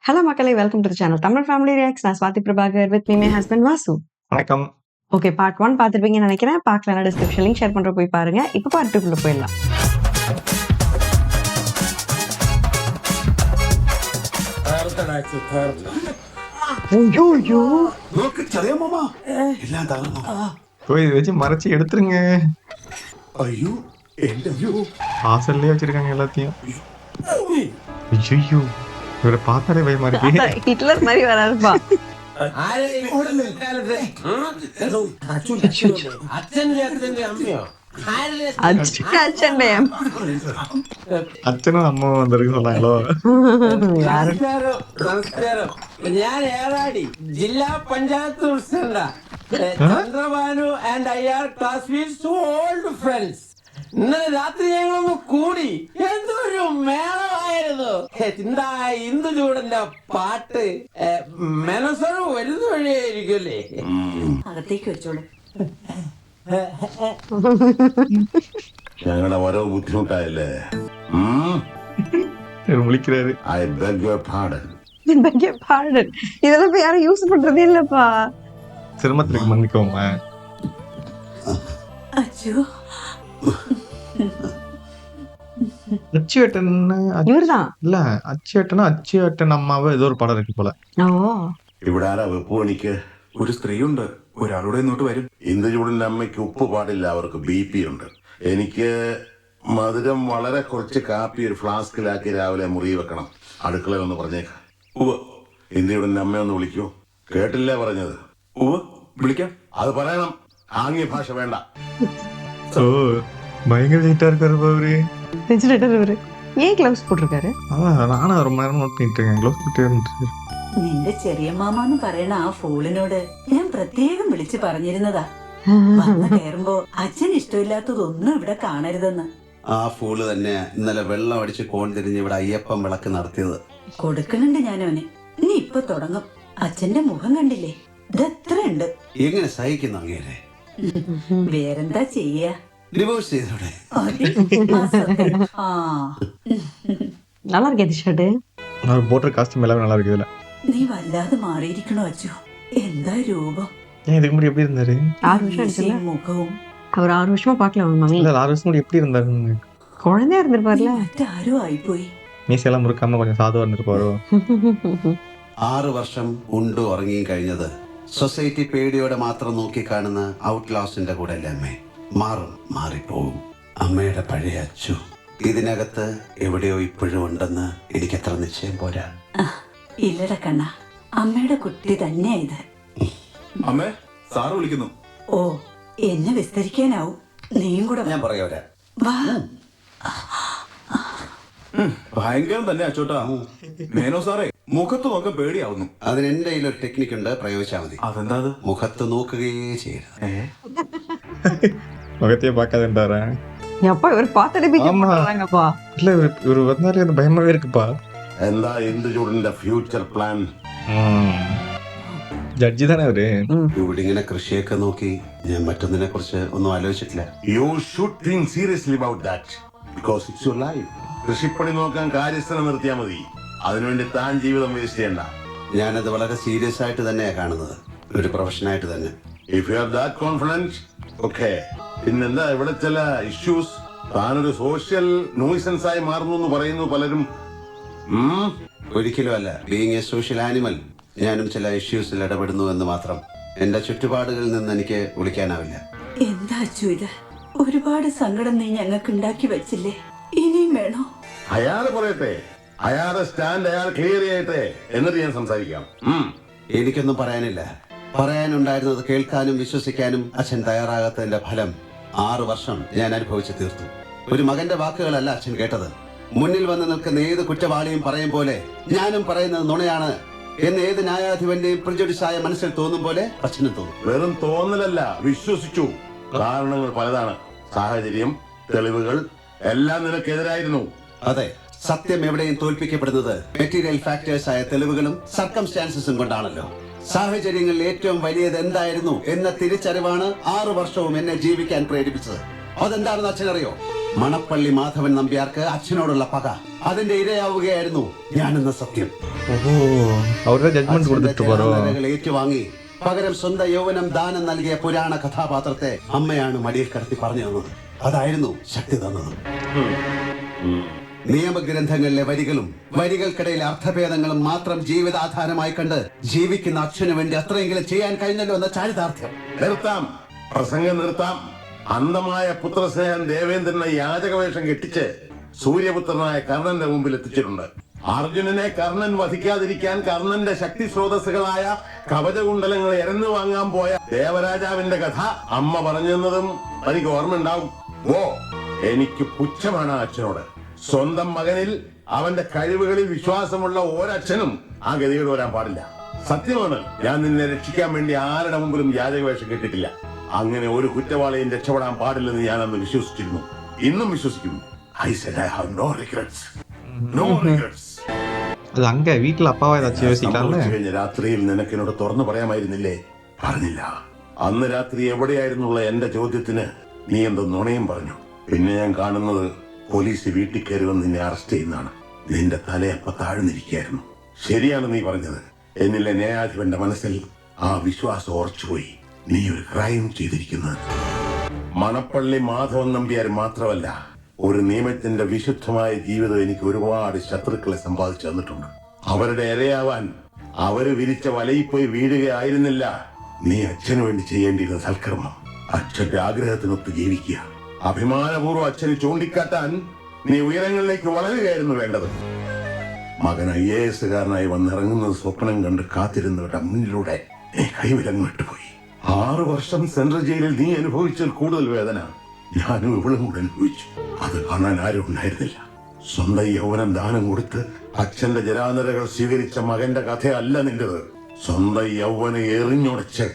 Hello Makalai, welcome to the channel Tamil Family Reacts. நான் Swathi Prabhakar with me my husband Vasu. வணக்கம். Okay, part 1 பார்த்திருப்பீங்கன்னு நினைக்கிறேன். பார்க்கலனா description link share பண்ற போய் பாருங்க. இப்போ பார்ட் 2 குள்ள போயிடலாம். ஐயோ നോക്ക് ചെറിയ മാമ എല്ലാം തകർന്നു. போய் வச்சு மறைச்சு எடுத்துருங்க. അയ്യോ എന്റെ വ്യൂ வாசல்லே வச்சிருக்காங்க எல்லாத்தையும். ஐயோ இவரை பார்த்தாலே பயமா இருக்கு. ஹிட்லர் மாதிரி வராருப்பா. അച്ഛനും അമ്മയും വന്നിருக்கு சொன்னாங்களோ. നമസ്കാരം. ഞാൻ ഏറാടി ജില്ലാ പഞ്ചായത്ത് പ്രസിഡന്റാ. Chandrabanu and I are classmates old friends. ഇന്നലെ രാത്രി ഞങ്ങളൊന്ന് കൂടി എന്തൊരു മേളമായിരുന്നു. എന്താ ഇന്ദുചൂടന്റെ പാട്ട് മനസ്സോട് വരുന്ന വഴിയായിരിക്കുമല്ലേ. അകത്തേക്ക് വെച്ചോളൂ. ഞങ്ങളുടെ ഓരോ ബുദ്ധിമുട്ടായല്ലേ. முழிக்கிறாரு. I beg your pardon. இதெல்லாம் இப்ப யாரும் யூஸ் பண்றதே இல்லப்பா. சிரமத்திற்கு மன்னிக்கோமா. അച്ചു அச்சுவேட்டன் இவர்தான். இல்ல அச்சுவேட்டனா அச்சுவேட்டன் அம்மாவை ஏதோ ஒரு படம் இருக்கு போல. ഓ, ഇവിടെ ആരാ വെപ്പ് പണിക്ക്? ഒരു സ്ത്രീയുണ്ട്, ഒരാളുടെ ഇങ്ങോട്ട് വരും. ഇന്ദുചൂടന്റെ അമ്മയ്ക്ക് ഉപ്പ് പാടില്ല, അവർക്ക് BP ഉണ്ട്. എനിക്ക് മധുരം വളരെ കുറച്ച് കാപ്പി ഒരു ഫ്ലാസ്കിലാക്കി രാവിലെ മുറി വെക്കണം. അടുക്കള ഒന്ന് പറഞ്ഞേക്കാം. ഇന്ദുചൂടന്റെ അമ്മയൊന്ന് വിളിക്കൂ. കേട്ടില്ല പറഞ്ഞത്? വിളിക്കാം. അത് പറയണം. ആംഗ്യ ഭാഷ വേണ്ട. ஓ பயங்கர ஹீட்டா இருக்காரு அவரு. ரெஜினேட்டர் இவரு. ஏன் க்ளவுஸ் போட்டிருக்காரு? அதான் நானும் ரொம்ப நேரம் நோட் பண்ணிட்டு இருக்கேன். ഗ്ലൗസ് കിട്ടിയിട്ട് നിന്റെ ചെറിയ മാമാന്ന് പറയണ ആ ഫോളിനോട് ഞാൻ പ്രത്യേകം വിളിച്ചു പറഞ്ഞിരുന്നതാ. വന്ന് കയറുമ്പോ അച്ഛൻ ഇഷ്ടമില്ലാത്തതൊന്നും ഇവിടെ കാണരുതെന്ന്. ആ ഫൂള് തന്നെ ഇന്നലെ വെള്ളം അടിച്ച് കോൺ തിരിഞ്ഞ് ഇവിടെ അയ്യപ്പൻ വിളക്ക് നടത്തിയത്. കൊടുക്കണുണ്ട് ഞാൻ അവന്. നീ ഇപ്പൊ തുടങ്ങും. അച്ഛന്റെ മുഖം കണ്ടില്ലേ, ഇതെത്ര ഉണ്ട്. എങ്ങനെ സഹിക്കുന്നു അങ്ങേരെ? വേറെന്താ ചെയ്യാ, ഡിവോഴ്സ് ചെയ്തോടെ. ആ நல்லா இருக்கே இந்த ஷர்ட். நான் போட்ட காஸ்டியூம் எல்லாமே நல்லா இருக்கு இதுல. നീ വല്ലാതെ മാറിയിരിക്കണോ അച്ചു. എന്താ രൂപം, ஏன் இதுக்கு முன்னாடி எப்படி இருந்தாரு? 6 வருஷம் ஆச்சுல. മുഖവും. அவர் 6 வருஷமா பார்க்கல அவங்க மம்மி. இல்ல 6 வருஷம் முன்னாடி எப்படி இருந்தாரு? குழந்தையா இருந்திருப்பார்ல. മറ്റാരോ ആയിപ്പോയി. மீசையெல்லாம் முறுக்காம கொஞ்சம் சாதுவா இருந்திருப்பாரோ. 6 വർഷം ഉണ്ട് ഉറങ്ങിയും കഴിഞ്ഞത് സൊസൈറ്റി പേടിയോടെ മാത്രം നോക്കി കാണുന്ന ഔട്ട്ലാസിന്റെ കൂടെ അല്ലേ അമ്മേ? മാറും, മാറിപ്പോകും. അമ്മയുടെ പഴയ അച്ചു ഇതിനകത്ത് എവിടെയോ ഇപ്പോഴും ഉണ്ടെന്ന് എനിക്കത്ര നിശ്ചയം പോരാ. ഇല്ലട കണ്ണ, അമ്മയുടെ കുട്ടി തന്നെയാ ഇത്. അമ്മേ, സാറ് വിളിക്കുന്നു. ഓ, എന്നെ വിസ്തരിക്കാനാവും. നീയും കൂടെ ഞാൻ പറയാ. വാ. ഭയങ്കരം തന്നെ അച്ചോട്ടാ. മേനോ സാറേ, മുഖത്ത് നോക്കാൻ പേടിയാവുന്നു. അതിന് എന്റെ കയ്യിലൊരു ടെക്നിക്ക് ഉണ്ട്, പ്രയോഗിച്ചാൽ മതി. അതെന്താ അത്? മുഖത്ത് നോക്കുകയേ ചെയ്യരുത്. முகத்தையே பார்க்காதுன்றாரா? எப்பா இவர் பார்த்தாலே பிக்க ஆமா. மாட்டாங்கப்பா. இல்ல இவரு வந்தாலே அந்த பயமாவே இருக்குப்பா. എന്താ ഇന്ദുചൂടന്റെ ഫ്യൂച്ചർ പ്ലാൻ? ജഡ്ജി തന്നെ അവര്. ഇവിടെ ഇങ്ങനെ കൃഷിയൊക്കെ നോക്കി ഞാൻ മറ്റൊന്നിനെ കുറിച്ച് ഒന്നും ആലോചിച്ചിട്ടില്ല. You should think seriously about that because it's your life. കൃഷിപ്പണി നോക്കാൻ കാര്യസ്ഥലം നിർത്തിയാൽ മതി. അതിനുവേണ്ടി താൻ ജീവിതം വേസ്റ്റ് ചെയ്യണ്ട. ഞാനത് വളരെ സീരിയസ് ആയിട്ട് തന്നെയാണ് കാണുന്നത്, ഒരു പ്രൊഫഷനായിട്ട് തന്നെ. If you are that confident, okay. പിന്നെന്താ ഇവിടെ ചില ഇഷ്യൂസ്. താനൊരു സോഷ്യൽ നോയ്സൻസ് ആയി മാറുന്നു എന്ന് പറയുന്നു പലരും. ഒരിക്കലും അല്ല. ബീയിങ് എ സോഷ്യൽ ആനിമൽ ഞാനും ചില ഇഷ്യൂസിൽ ഇടപെടുന്നു എന്ന് മാത്രം. എന്റെ ചുറ്റുപാടുകളിൽ നിന്ന് എനിക്ക് വിളിക്കാനാവില്ല. എന്താ അച്ചു ഇത്? ഒരുപാട് സങ്കടം നീ ഞങ്ങൾക്ക് ഉണ്ടാക്കി വെച്ചില്ലേ, ഇനിയും വേണോ? അയാള് പറയട്ടെ, അയാളുടെ സ്റ്റാൻഡ് അയാൾ ക്ലിയർ ചെയ്യട്ടെ, എന്നിട്ട് ഞാൻ സംസാരിക്കാം. എനിക്കൊന്നും പറയാനില്ല. പറയാനുണ്ടായിരുന്നത് കേൾക്കാനും വിശ്വസിക്കാനും അച്ഛൻ തയ്യാറാകാത്തതിന്റെ ഫലം 6 വർഷം ഞാൻ അനുഭവിച്ചു തീർത്തു. ഒരു മകന്റെ വാക്കുകളല്ല അച്ഛൻ കേട്ടത്. മുന്നിൽ വന്ന് നിൽക്കുന്ന ഏത് കുറ്റവാളിയും പറയും പോലെ ഞാനും പറയുന്നത് നുണയാണ് എന്ന് ഏത് ന്യായാധിപന്റെയും പ്രിജുഡിസായ മനസ്സിൽ തോന്നും പോലെ അച്ഛനും തോന്നും. വെറും തോന്നലല്ല, വിശ്വസിച്ചു. കാരണങ്ങൾ പലതാണ്. സാഹചര്യം, തെളിവുകൾ എല്ലാം നിനക്കെതിരായിരുന്നു. അതെ, സത്യം എവിടെയും തോൽപ്പിക്കപ്പെടുന്നത് മെറ്റീരിയൽ ഫാക്ടേഴ്സ് ആയ തെളിവുകളും സർക്കംസ്റ്റാൻസസും കൊണ്ടാണല്ലോ. സാഹചര്യങ്ങളിൽ ഏറ്റവും വലിയത് എന്തായിരുന്നു എന്ന തിരിച്ചറിവാണ് 6 വർഷവും എന്നെ ജീവിക്കാൻ പ്രേരിപ്പിച്ചത്. അതെന്താണെന്ന് അച്ഛനറിയോ? മണപ്പള്ളി മാധവൻ നമ്പ്യാർക്ക് അച്ഛനോടുള്ള പക അതിന്റെ ഇരയാവുകയായിരുന്നു ഞാനെന്ന സത്യം. ഓഹോ അവരുടെ ജഡ്ജ്മെന്റ് കൊടുത്തിട്ട് പോരോ. ഏറ്റുവാങ്ങി പകരം സ്വന്തം യൗവനം ദാനം നൽകിയ പുരാണ കഥാപാത്രത്തെ അമ്മയാണ് മടിയിൽ കിടത്തി പറഞ്ഞു തന്നത്. അതായിരുന്നു ശക്തി തന്നത്. നിയമഗ്രന്ഥങ്ങളിലെ വരികളും വരികൾക്കിടയിലെ അർത്ഥഭേദങ്ങളും മാത്രം ജീവിതാധാരമായി കണ്ട് ജീവിക്കുന്ന അച്ഛനു വേണ്ടി അത്രയെങ്കിലും ചെയ്യാൻ കഴിഞ്ഞല്ലോ എന്ന ചാരിതാർത്ഥ്യം. നിർത്താം, പ്രസംഗം നിർത്താം. അന്ധമായ പുത്രസ്നേഹം ദേവേന്ദ്രനെ യാചകവേഷം കെട്ടിച്ച് സൂര്യപുത്രനായ കർണന്റെ മുമ്പിൽ എത്തിച്ചിട്ടുണ്ട്. അർജുനനെ കർണൻ വധിക്കാതിരിക്കാൻ കർണന്റെ ശക്തി സ്രോതസ്സുകളായ കവചകുണ്ടലങ്ങൾ എരന്നു വാങ്ങാൻ പോയ ദേവരാജാവിന്റെ കഥ അമ്മ പറഞ്ഞതും എനിക്ക് ഓർമ്മയുണ്ടാവും. ഓ, എനിക്ക് പുച്ഛമാണ് ആ അച്ഛനോട്. സ്വന്തം മകനിൽ അവന്റെ കഴിവുകളിൽ വിശ്വാസമുള്ള ഒരച്ഛനും ആ ഗതികേട് വരാൻ പാടില്ല. സത്യമാണ്, ഞാൻ നിന്നെ രക്ഷിക്കാൻ വേണ്ടി ആരുടെ മുമ്പിലും യാചകവേഷം കെട്ടിട്ടില്ല. അങ്ങനെ ഒരു കുറ്റവാളിയും രക്ഷപ്പെടാൻ പാടില്ലെന്ന് ഞാൻ അന്ന് വിശ്വസിച്ചിരുന്നു, ഇന്നും വിശ്വസിക്കുന്നു. I said I have no regrets. No regrets. അത് അങ്ങ വീട്ടിൽ അപ്പാവ ഏതാச்சும் யோசிக்கலாம்ல. കഴിഞ്ഞ രാത്രിയിൽ നിനക്കെന്നോട് തുറന്നു പറയാമായിരുന്നില്ലേ? പറഞ്ഞില്ല. അന്ന് രാത്രി എവിടെയായിരുന്നുള്ള എന്റെ ചോദ്യത്തിന് നീ എന്തോ നുണയും പറഞ്ഞു. പിന്നെ ഞാൻ കാണുന്നത് പോലീസ് വീട്ടിൽ കയറി വന്ന് നിന്നെ അറസ്റ്റ് ചെയ്യുന്നതാണ്. നിന്റെ തലയപ്പ താഴ്ന്നിരിക്കുകയായിരുന്നു. ശരിയാണ് നീ പറഞ്ഞത്. എന്നിലെ ന്യായാധിപന്റെ മനസ്സിൽ ആ വിശ്വാസം ഉറച്ചുപോയി. നീ ഒരു ക്രൈം ചെയ്തിരിക്കുന്നത്. മണപ്പള്ളി മാധവൻ നമ്പ്യാർ മാത്രമല്ല, ഒരു നിയമത്തിന്റെ വിശുദ്ധമായ ജീവിതം എനിക്ക് ഒരുപാട് ശത്രുക്കളെ സമ്പാദിച്ചു തന്നിട്ടുണ്ട്. അവരുടെ ഇരയാവാൻ അവര് വിരിച്ച വലയിൽ പോയി വീഴുകയായിരുന്നില്ല നീ അച്ഛനു വേണ്ടി ചെയ്യേണ്ടിയിരുന്ന സൽക്കർമ്മം. അച്ഛന്റെ ആഗ്രഹത്തിനൊത്ത് ജീവിക്കുക. അഭിമാനപൂർവ്വം അച്ഛന് ചൂണ്ടിക്കാട്ടാൻ നീ ഉയരങ്ങളിലേക്ക് വളരുകയായിരുന്നു വേണ്ടത്. മകൻ IAS കാരനായി വന്നിറങ്ങുന്നത് സ്വപ്നം കണ്ട് കാത്തിരുന്നവരുടെ മുന്നിലൂടെ നീ കൈവിലങ്ങ് വിട്ടുപോയി. 6 വർഷം സെൻട്രൽ ജയിലിൽ നീ അനുഭവിച്ചതിൽ കൂടുതൽ വേദന ഞാനും ഇവളും കൂടെ അനുഭവിച്ചു. അത് കാണാൻ ആരും ഉണ്ടായിരുന്നില്ല. സ്വന്തം യൗവനം ദാനം കൊടുത്ത് അച്ഛന്റെ ജരാനരകൾ സ്വീകരിച്ച മകന്റെ കഥയല്ല നിന്റേത്. സ്വന്തം യൗവനം എറിഞ്ഞുടച്ച്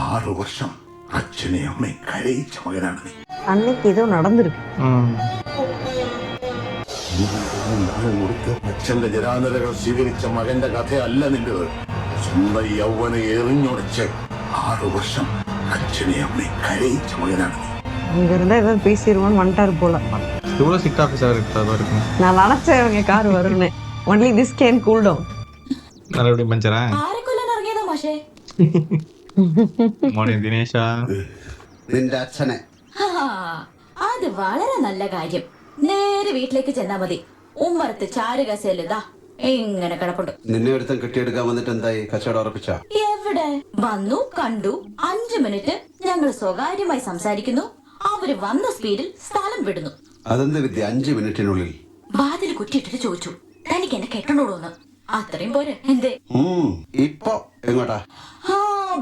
6 വർഷം അച്ഛനെ അമ്മയെ കരയിച്ച മകനാണ് നീ. அன்னைக்கு ஏதோ நடந்திருக்கு. ദാനം കൊടുത്ത് അച്ഛന്റെ ജരാനരകൾ സ്വീകരിച്ച മകന്റെ കഥയല്ല നിന്റേത്. സ്വന്തം യൗവനം എറിഞ്ഞുടച്ച് 6 വർഷം അച്ഛനെ അമ്മയെ കരയിച്ച மகனாണ് நீ. அங்க இருந்தா ஏதாவது பேசிடுவோன்னு வந்துட்டாரு போல. இவ்வளவு ஸ்ட்ரிக்ட் ஆஃபீஸர் இருக்கும். நான் நினைச்சேன் இவங்க கார் வரும்னு. Only this can cool down. മറുപടിയും പഞ്ചറാ മോനെ ദിനേശ. നിന്റെ അച്ഛനെ അത് വളരെ നല്ല കാര്യം. നേരെ വീട്ടിലേക്ക് ചെന്നാ മതി. ഉമ്മറത്ത് ചാരുകസേലിതാ ഇങ്ങനെ കിടപ്പുണ്ട്. നിന്നെ ഒരുത്തം കെട്ടിയെടുക്കാൻ വന്നിട്ട് എന്തായി? കച്ചവടം ഉറപ്പിച്ച? എവിടെ വന്നു കണ്ടു. 5 മിനിറ്റ് ഞങ്ങൾ സ്വകാര്യമായി സംസാരിക്കുന്നു. അവര് വന്ന സ്പീഡിൽ സ്ഥലം വിടുന്നു. അതെന്ത് വിദ്യ? 5 മിനിറ്റിനുള്ളിൽ വാതിൽ കുറ്റിയിട്ടിട്ട് ചോദിച്ചു, തനിക്ക് എന്നെ കെട്ടണോടോന്ന്. അത്രയും പോരെ എന്തേ? ഇപ്പൊ എങ്ങോട്ടാ?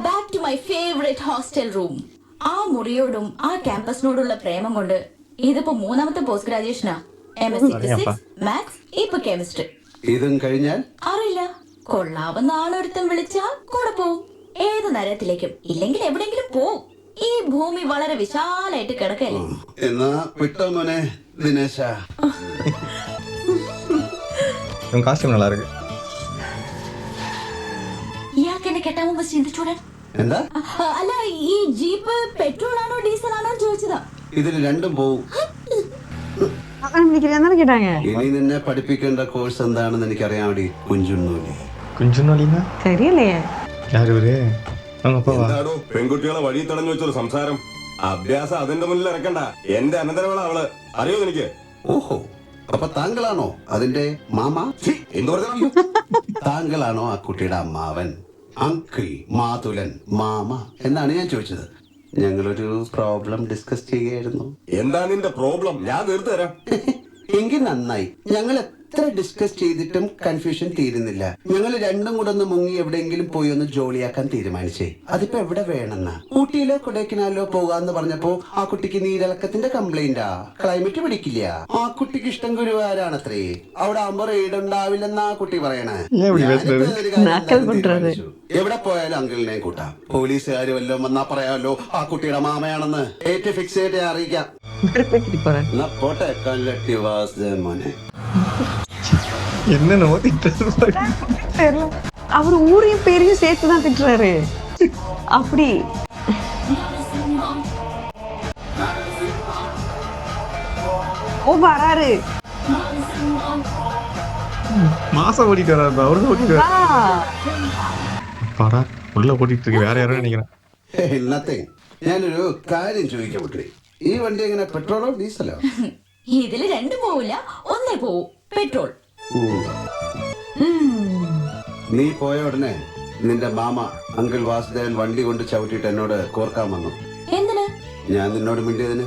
Back to my favourite hostel room. ആ മുറിയോടും ആ ക്യാമ്പസിനോടുള്ള പ്രേമം കൊണ്ട് ഇതിപ്പോ 3ാമത്തെ പോസ്റ്റ് ഗ്രാജുവേഷനാ. MSc ഫിസിക്സ്, മാത്സ്, ഇപ്പൊ കെമിസ്ട്രി. ഇതും കഴിഞ്ഞാൽ അറിയില്ല. കൊള്ളാവുന്ന ആളൊരുത്തം വിളിച്ചാ കൂടെ പോവും. ഏത് നരകത്തിലേക്കും. ഇല്ലെങ്കിൽ എവിടെയെങ്കിലും പോവും. ഈ ഭൂമി വളരെ വിശാലായിട്ട് കിടക്കല്ലേ. എന്നാ വിട്ടോ മോനെ ദിനേശ. காஸ்டியூம் நல்லா இருக்கு. ഇയാൾക്ക് എന്നെ കെട്ടാൻ മുമ്പ് ചിന്തിച്ചൂടെ? എന്താ? അല്ല, ഈ ജീപ്പ് പെട്രോൾ ആണോ ഡീസൽ ആണോ ചോദിച്ചതാ. ഇതിൽ രണ്ടും പോവും. கேட்டாங்க. ഇനി നിന്നെ പഠിപ്പിക്കേണ്ട കോഴ്സ് എന്താണെന്ന് എനിക്കറിയാമടി കുഞ്ചുണ്ണൂലി. കുഞ്ചുണ്ണൂലിന്നാ தெரியலையே. யாரு இவரு? அவங்க அப்பாவா? എന്താടോ പെൺകുട്ടികളെ വഴി തടഞ്ഞു വെച്ചൊരു സംസാരം? അഭ്യാസം അതിന്റെ മുന്നിൽ ഇറക്കണ്ട. എന്റെ അനന്തരവള അവള്. അറിയോ എനിക്ക്? ഓഹോ, അപ്പൊ താങ്കളാണോ അതിന്റെ മാമ? എന്തു പറഞ്ഞു? താങ്കളാണോ ആ കുട്ടിയുടെ അമ്മാവൻ? അങ്കിൾ, മാതുലൻ, മാമ എന്നാണ് ഞാൻ ചോദിച്ചത്. ഞങ്ങളൊരു പ്രോബ്ലം ഡിസ്കസ് ചെയ്യുകയായിരുന്നു. എന്താ നിന്റെ പ്രോബ്ലം? ഞാൻ തീർത്തു തരാം. എങ്കിൽ നന്നായി. ഞങ്ങൾ എത്ര ഡിസ്കസ് ചെയ്തിട്ടും കൺഫ്യൂഷൻ തീരുന്നില്ല. ഞങ്ങൾ രണ്ടും കൂടെ ഒന്ന് മുങ്ങി എവിടെയെങ്കിലും പോയി ഒന്ന് ജോളിയാക്കാൻ തീരുമാനിച്ചേ. അതിപ്പോ എവിടെ വേണമെന്നാ? ഊട്ടിയിലോ കൊടൈക്കനാലിലോ പോകാന്ന് പറഞ്ഞപ്പോ ആ കുട്ടിക്ക് നീരിളക്കത്തിന്റെ കംപ്ലൈന്റാ. ക്ലൈമറ്റ് പിടിക്കില്ല. ആ കുട്ടിക്ക് ഇഷ്ടം ഗുരുവാരാണത്രേ. അവിടെ ആകുമ്പോ റെയ്ഡ് ഉണ്ടാവില്ലെന്നാ ആ കുട്ടി പറയണേ. എവിടെ പോയാലും അങ്കിളിനെ കൂട്ടാം. പോലീസുകാര് വല്ലതും വന്നാ പറയാമല്ലോ ആ കുട്ടിയുടെ മാമയാണെന്ന്. ഏറ്റവും ഫിക്സ് ചെയ്ത് ഞാൻ അറിയിക്കാം. എന്നാ പോട്ടെ കല്ലട്ടി വാസ് മോനെ. என்ன நோத்திட்டு தெரியல. அவர் ஊரையும் பேரையும் சேர்த்துதான் திட்டுறாரு. அப்படி ஓ வராரு. மாசம் ஓடிட்டு வராரு, அவரு ஓடிட்டு ஆ, பாடா உள்ள ஓடிட்டு இருக்கு. വേറെ ആരോ நினைக்கிறேன். നത്തിങ്. ഞാനൊരു കാര്യം ചോദിക്കാൻ പറ്റേ, ഈ വണ്ടി എങ്ങനെ പെട്രോളോ ഡീസലോ? ഇതില് രണ്ടും പോവില്ല, ഒന്നേ പോവും, പെട്രോൾ. നീ പോയ ഉടനെ നിന്റെ മാമ അങ്കിൾ വാസുദേവൻ വണ്ടി കൊണ്ട് ചവിട്ടിട്ട് എന്നോട് കോർക്കാൻ വന്നു. എന്തിന്? ഞാൻ നിന്നോട് മിണ്ടിയതിന്.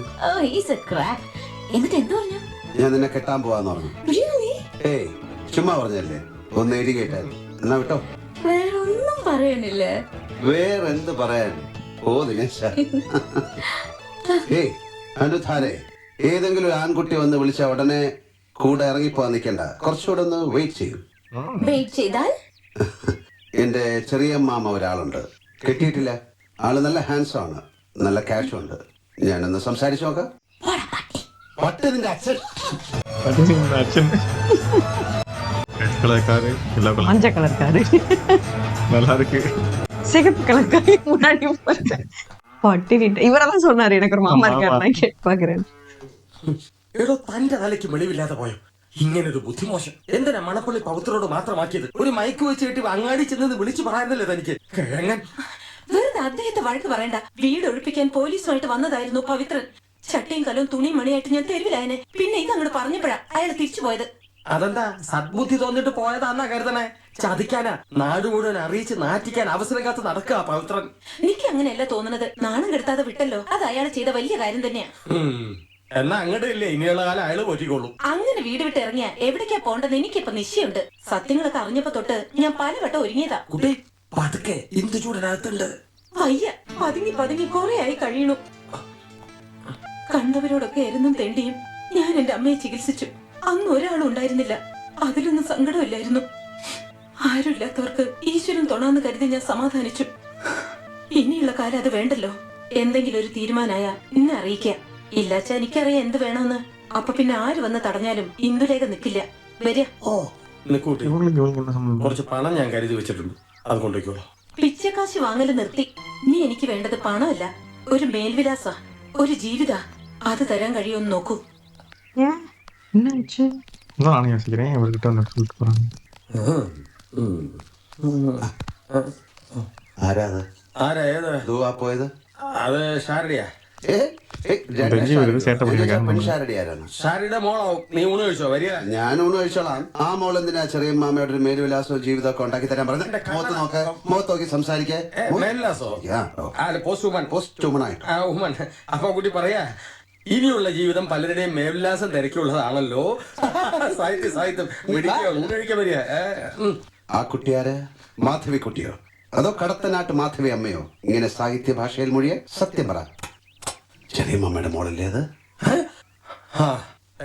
എന്നിട്ട് എന്ത് പറഞ്ഞു? ഞാൻ നിന്നെ കെട്ടാൻ പോവാന്ന് പറഞ്ഞു. Really? ഏയ് ചുമ്മാ പറഞ്ഞല്ലേ, ഒന്ന് എരി കേട്ടാൽ. എന്നാ വിട്ടോ. വേറൊന്നും പറയാനില്ലേ? വേറെന്ത് പറയാൻ? ഓ ദിനേശ. ഏയ് അനുധാരെ, ഏതെങ്കിലും ഒരു ആൺകുട്ടി വന്ന് വിളിച്ച ഉടനെ കൂടെ ഇറങ്ങിപ്പോവാൻ നിൽക്കണ്ട. കുറച്ചുകൂടെ ഒന്ന് വെയിറ്റ് ചെയ്യും. വെയിറ്റ് ചെയ്താൽ? എന്റെ ചെറിയ മാമ ഒരാളുണ്ട്, കെട്ടിയിട്ടില്ല. ആള് നല്ല ഹാൻഡ്സം ആണ്, നല്ല ക്യാഷും ഉണ്ട്. ഞാനൊന്ന് സംസാരിച്ചു നോക്കാം. പട്ട് നിന്റെ അച്ഛൻ. அச்சன் red colour car, yellow colour, மஞ்சள் கலர் காரு, நல்லா இருக்கு. சிகப்பு கலர் காரு முன்னாடி പട്ടിനിട്ട് ഇവരെല്ലാം சொன்னாரு எனக்கு ஒரு மாமா இருக்காரு, நான் கேட்டு பாக்குறேன். എടോ തന്റെ തലയ്ക്ക് വെളിവില്ലാതെ പോയോ? ഇങ്ങനൊരു ബുദ്ധിമോശം എന്തിനാ മണപ്പള്ളി പവിത്രോട് മാത്രമാക്കിയത്? ഒരു മൈക്ക് വെച്ച് കെട്ടി അങ്ങാടി ചെന്നത് വിളിച്ചു പറയാനല്ലേ തനിക്ക്? കിഴങ്ങൻ. വെറുതെ അദ്ദേഹത്തെ വഴക്ക് പറയണ്ട. വീട് ഒഴിപ്പിക്കാൻ പോലീസുമായിട്ട് വന്നതായിരുന്നു പവിത്രൻ. ചട്ടയും കലവും തുണിയും മണിയായിട്ട് ഞാൻ തെരുവിലായനെ. പിന്നെ ഇത് അങ്ങോട്ട് പറഞ്ഞപ്പോഴാ അയാൾ തിരിച്ചു പോയത്. അതെന്താ സദ്ബുദ്ധി തോന്നിട്ട് പോയതാന്നാ കരുതണേ? ചതിക്കാനാ? നാട് മുഴുവൻ അറിയിച്ച് നാറ്റിക്കാൻ അവസരം കാത്ത് നടക്കുക പവിത്രൻ. എനിക്ക് അങ്ങനെയല്ല തോന്നുന്നത്. നാണം കെടുത്താതെ വിട്ടല്ലോ, അത് അയാൾ ചെയ്ത വലിയ കാര്യം തന്നെയാ. എന്നാ അങ്ങോട്ട് ഇല്ലേ, ഇനിയുള്ള കാലം അയാള് പോറ്റിക്കോളൂ. അങ്ങനെ വീട് വിട്ട് ഇറങ്ങിയ എവിടേക്കാ പോണ്ടെന്ന് എനിക്കിപ്പോ നിശ്ചയുണ്ട്. സത്യങ്ങളൊക്കെ അറിഞ്ഞപ്പോ തൊട്ട് ഞാൻ പലവട്ടം ഒരുങ്ങിയതാ. കുട്ടി പതുക്കെ, ഇന്ത് ചൂടിനകത്തുണ്ട്. വയ്യ, പതുങ്ങി പതുങ്ങി കുറെ ആയി കഴിയണു. കണ്ടവരോടൊക്കെ എരുന്നും തെണ്ടിയും ഞാൻ എന്റെ അമ്മയെ ചികിത്സിച്ചു. അന്ന് ഒരാളും ഉണ്ടായിരുന്നില്ല, അതിലൊന്നും സങ്കടമില്ലായിരുന്നു. ആരുമില്ലാത്തവർക്ക് ഈശ്വരൻ തൊണാന്ന് കരുതി ഞാൻ സമാധാനിച്ചു. ഇനിയുള്ള കാലം അത് വേണ്ടല്ലോ. എന്തെങ്കിലും ഒരു തീരുമാനമായ ഇന്നെ അറിയിക്കാം. ഇല്ലാച്ച എനിക്കറിയാം എന്ത് വേണമെന്ന്. അപ്പൊ പിന്നെ ആര് വന്ന് തടഞ്ഞാലും ഇന്ദുലേഖ നിക്കില്ല. വരിക. ഓ നിക്കൂട്ടി, കുറച്ച് പണം ഞാൻ കരുതി വെച്ചിട്ടുണ്ട്, അത് കൊണ്ടുപോയിക്കോളൂ. പിച്ചക്കാശ് വാങ്ങല് നിർത്തി. നീ എനിക്ക് വേണ്ടത് പണമല്ല, ഒരു മേൽവിലാസ, ഒരു ജീവിത. അത് തരാൻ കഴിയുമെന്ന് നോക്കൂ. ஏன் என்னாச்சு? நானும் யோசிக்கிறேன், இவர்கிட்ட ஒன்று சொல்லிட்டு போறாங்க. ആരാത്? ആരാ? ഏത്? ദുവാ പോയത്? അത് ഷാരടിയാ. ഷാരടിയുടെ മോളാവും. നീ ഊണ് കഴിച്ചോ? വരിക. ഞാൻ ഊണ് കഴിച്ചോളാം. ആ മോൾ എന്തിനാ ചെറിയ മാമയുടെ ഒരു മേൽവിലാസവും ജീവിതമൊക്കെ ഉണ്ടാക്കി തരാൻ പറഞ്ഞത്? മുഖത്ത് നോക്ക്, മുഖത്ത് നോക്കി സംസാരിക്കേ. മേൽവിലാസോ? അല്ല, പോസ്റ്റ് വുമൺ. പോസ്റ്റ് വുമണായിട്ട്. വുമൺ. അപ്പൊ കുട്ടി പറയാ, ഇനിയുള്ള ജീവിതം പലരുടെയും മേൽവിലാസം തിരക്കുള്ളതാണല്ലോ. സാഹിത്യം സാഹിത്യം ഊണ് കഴിക്കാൻ വരിക. ആ കുട്ടിയാര്? മാധവി കുട്ടിയോ അതോ കടത്തനാട്ട് മാധവി അമ്മയോ? ഇങ്ങനെ സാഹിത്യ ഭാഷയിൽ മൊഴിയ സത്യം പറ. ചെറിയ മമ്മയുടെ മോളല്ലേ അത്?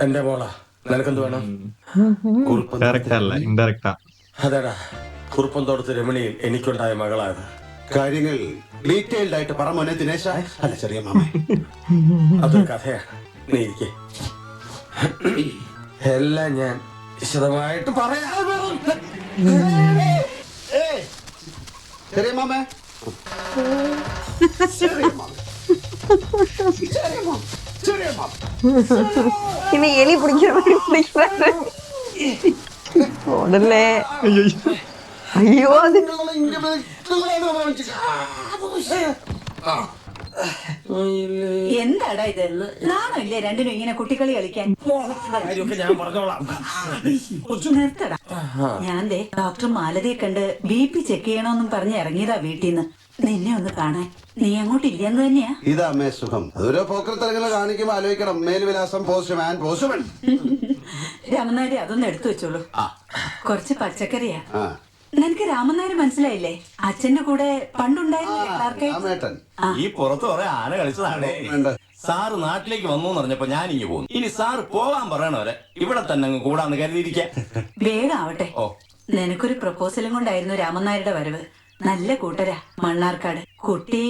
എന്റെ മോളാ. നിനക്കെന്ത് വേണം? ഡയറക്റ്റാ അല്ല, ഇൻഡയറക്റ്റാ. അതേടാ, കുറുപ്പന്തോടത്ത് രമണിയിൽ എനിക്കുണ്ടായ മകളായത്. കാര്യങ്ങൾ ഡീറ്റെയിൽഡ് ആയിട്ട് പറ മോനെ ദിനേശ. അല്ല ചെറിയ മാമ, അതൊരു കഥയാണ്. നീ ഇരിക്കെ, എല്ലാം ഞാൻ വിശദമായിട്ട് പറയാം. ചെറിയ മാമ, இனி எலி பிடிக்கிற மாதிரி பிடிக்கிறாரு. உடனே ஐயோ, அது എന്താടാ ഇത്? നാണോ ഇല്ലേ രണ്ടിനും ഇങ്ങനെ കുട്ടികളി കളിക്കാൻ? കാര്യമൊക്കെ ഞാൻ പറഞ്ഞോളാം. നിർത്തടാ. ഞാൻ ദേ ഡോക്ടർ മാലതിയെ കണ്ട് BP ചെക്ക് ചെയ്യണമെന്നും പറഞ്ഞ് ഇറങ്ങിയതാ വീട്ടിന്ന്. നിന്നെ ഒന്ന് കാണാൻ. നീ അങ്ങോട്ട് ഇല്ലെന്ന് തന്നെയാ? ഇതാ അമ്മേ സുഖം. ഓരോ പോക്കൃത്തരങ്ങൾ കാണിക്കുമ്പോ ആലോചിക്കണം. മേൽവിലാസം പോസ്റ്റ്മാൻ പോസ്റ്റ്മാൻ. രാമനാരി അതൊന്ന് എടുത്തു വെച്ചോളൂ. കുറച്ച് പച്ചക്കറിയാ. ആ, നിനക്ക് രാമനാരി മനസ്സിലായില്ലേ? അച്ഛന്റെ കൂടെ പണ്ടുണ്ടായിരുന്നില്ലേ ക്ലാർക്കായിട്ട്? ഈ പുറത്ത് കുറെ ആന കളിച്ചതാണേ. സാറ് നാട്ടിലേക്ക് വന്നു പറഞ്ഞപ്പോ ഞാൻ ഇങ്ങ് പോകുന്നു. ഇനി സാറ് പോകാൻ പറയണവരെ ഇവിടെ തന്നെ അങ്ങ് കൂടാന്ന് കരുതിയിരിക്കാം. വേഗം ആവട്ടെ. നിനക്കൊരു പ്രപ്പോസലും കൊണ്ടായിരുന്നു രാമനായരുടെ വരവ്. നല്ല കൂട്ടരാ, മണ്ണാർക്കാട്. കുട്ടി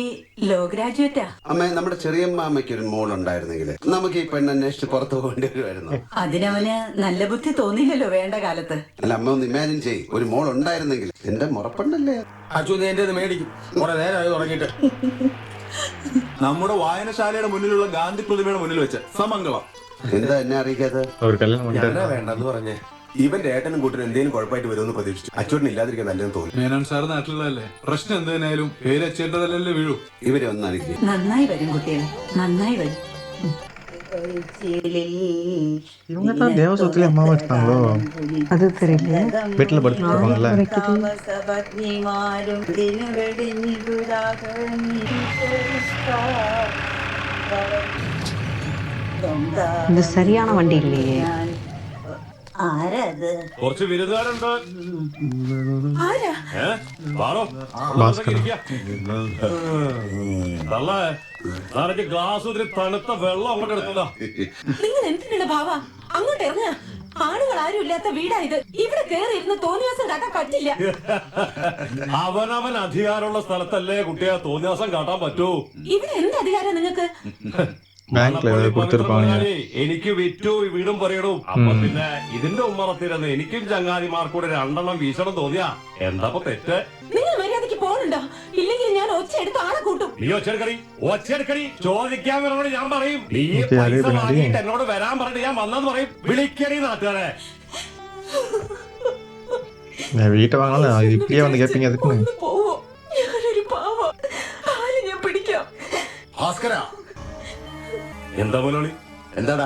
ലോ ഗ്രാജുവേറ്റാ. അമ്മേ, നമ്മുടെ ചെറിയ മാമയ്ക്ക് ഒരു മോൾ ഉണ്ടായിരുന്നെങ്കിൽ നമുക്ക് ഈ പെണ്ണ് അന്വേഷിച്ച് പുറത്തു പോകേണ്ടി വരുമായിരുന്നു. അതിനവന് നല്ല ബുദ്ധി തോന്നിയില്ലല്ലോ വേണ്ട കാലത്ത്. അല്ല അമ്മ ഒന്ന് ഇമാജിൻ ചെയ്യ്, ഒരു മോൾ ഉണ്ടായിരുന്നെങ്കിൽ. എന്റെ മുറപ്പെണ്ണല്ലേ അച്ഛൻ എന്റെ മേടിക്കും. കുറെ നേരമായി തുടങ്ങിയിട്ട്. നമ്മുടെ വായനശാലയുടെ മുന്നിലുള്ള ഗാന്ധി പ്രതിമയുടെ മുന്നിൽ വെച്ച് സമംഗളം. എന്താ എന്നെ അറിയിക്കാതെ? ഒരു കല്യാണം ഞാനാ വേണ്ടി വേണ്ടെന്ന് പറഞ്ഞേ. ഇവന്റെ ഏട്ടനും കൂട്ടിനും എന്തെങ്കിലും കുഴപ്പമായിട്ട് വരുമെന്ന് പ്രതീക്ഷിച്ചു. അച്ചോട്ടിന് ഇല്ലാതിരിക്കാൻ നല്ലതെന്ന് തോന്നി. മേനോൻ സാർ നാട്ടിലുള്ളതല്ലേ, പ്രശ്നം എന്തിനായാലും പേര് അച്ചേട്ടതല്ലേ വീഴൂ. ഇവരെ ഒന്ന് അനുഗ്രഹിക്കും. നന്നായി വരും കുട്ടികളെ, നന്നായി വരും. இவங்கெல்லாம் தேவசத்துல அம்மா வச்சிட்டாங்களோ அது தெரியல. வீட்டுல படுத்துட்டு இருப்பாங்கல்ல. இது சரியான வண்டி இல்லையே. കുറച്ച് വിരുന്നുകാരുണ്ട്. ആരാ? ഭാസ്കരൻ. നാളേക്ക് ഗ്ലാസ് ഒത്തിരി തണുത്ത വെള്ളം അങ്ങോട്ട് എടുത്തതാ. നിങ്ങൾ എന്തിനുള്ള ഭാവ അങ്ങോട്ട് ഇറങ്ങ. ആളുകൾ ആരും ഇല്ലാത്ത വീടാ ഇത്. ഇവിടെ കയറി ഇരുന്ന് തോന്നിയാസം കാട്ടാൻ പറ്റില്ല. അവനവൻ അധികാരമുള്ള സ്ഥലത്തല്ലേ കുട്ടിയെ തോന്നിയാസം കാട്ടാൻ പറ്റൂ. ഇവിടെ എന്ത് അധികാരം നിങ്ങൾക്ക്? ബാങ്ക്ல കൊടുത്തിருப்பாங்க. എനിക്ക് വിറ്റു വീടും പറയണു. അപ്പൊ പിന്നെ ഇതിന്റെ ഉമ്മറത്തിരുന്ന് എനിക്കും ചങ്ങാതിമാർക്കൂടെ രണ്ടെണ്ണം വീശണം തോന്നിയാ എന്താ തെറ്റ്? നിങ്ങൾ മര്യാദക്ക് പോകണ്ടോ? ഇല്ലെങ്കിൽ ഞാൻ ഒച്ച എടുത്ത് ആളെ കൂട്ടും. നീ ഒച്ചെടുക്കടി ചോദിക്കാൻ വരണോട് ഞാൻ പറയും. നീ പൈസ വാങ്ങിയിട്ട് എന്നോട് വരാൻ പറഞ്ഞിട്ട് ഞാൻ വന്നെന്ന് പറയും. വിളിക്കടി നാട്ടുകാരെ. வீட்டை வாங்கலாம் இப்படியே வந்து கேட்பீங்க அதுக்கு. പോവോ? ഞാനൊരു പാവം. ആരെ ഞാൻ പിടിക്കാം? ഭാസ്കര, എന്താ മുതലാളി? എന്താടാ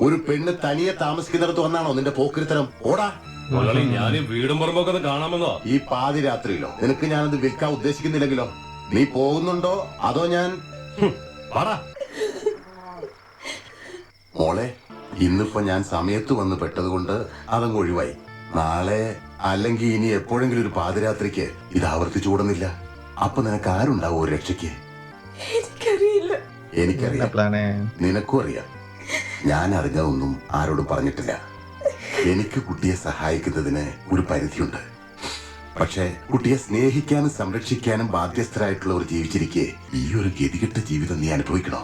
ഒരു പെണ്ണ് തനിയെ താമസിക്കുന്നിടത്ത് വന്നാണോ നിന്റെ പോക്കിരിത്തരം? ഓടാ മുതലാളി, ഞാൻ വീടും പറമ്പൊക്കെ ഒന്ന് കാണാമെന്നോ. ഈ പാതിരാത്രിയിലോ? നിനക്ക് ഞാനത് വിൽക്കാൻ ഉദ്ദേശിക്കുന്നില്ലെങ്കിലോ? നീ പോകുന്നുണ്ടോ അതോ ഞാൻ? മോളെ, ഇന്നിപ്പോ ഞാൻ സമയത്ത് വന്ന് പെട്ടതുകൊണ്ട് അതങ്ങ് ഒഴിവായി. നാളെ അല്ലെങ്കിൽ ഇനി എപ്പോഴെങ്കിലും ഒരു പാതിരാത്രിക്ക് ഇത് ആവർത്തിച്ചുകൂടുന്നില്ല. അപ്പൊ നിനക്ക് ആരുണ്ടാവും ഒരു രക്ഷയ്ക്ക്? എനിക്കറിയില്ല. എനിക്കറിയാം, നിനക്കും അറിയാം. ഞാൻ അറിഞ്ഞതൊന്നും ആരോടും പറഞ്ഞിട്ടില്ല. എനിക്ക് കുട്ടിയെ സഹായിക്കുന്നതിന് ഒരു പരിധിയുണ്ട്. പക്ഷെ കുട്ടിയെ സ്നേഹിക്കാനും സംരക്ഷിക്കാനും ബാധ്യസ്ഥരായിട്ടുള്ളവർ ജീവിച്ചിരിക്കെ ഈ ഒരു ഗതികെട്ട ജീവിതം നീ അനുഭവിക്കണോ?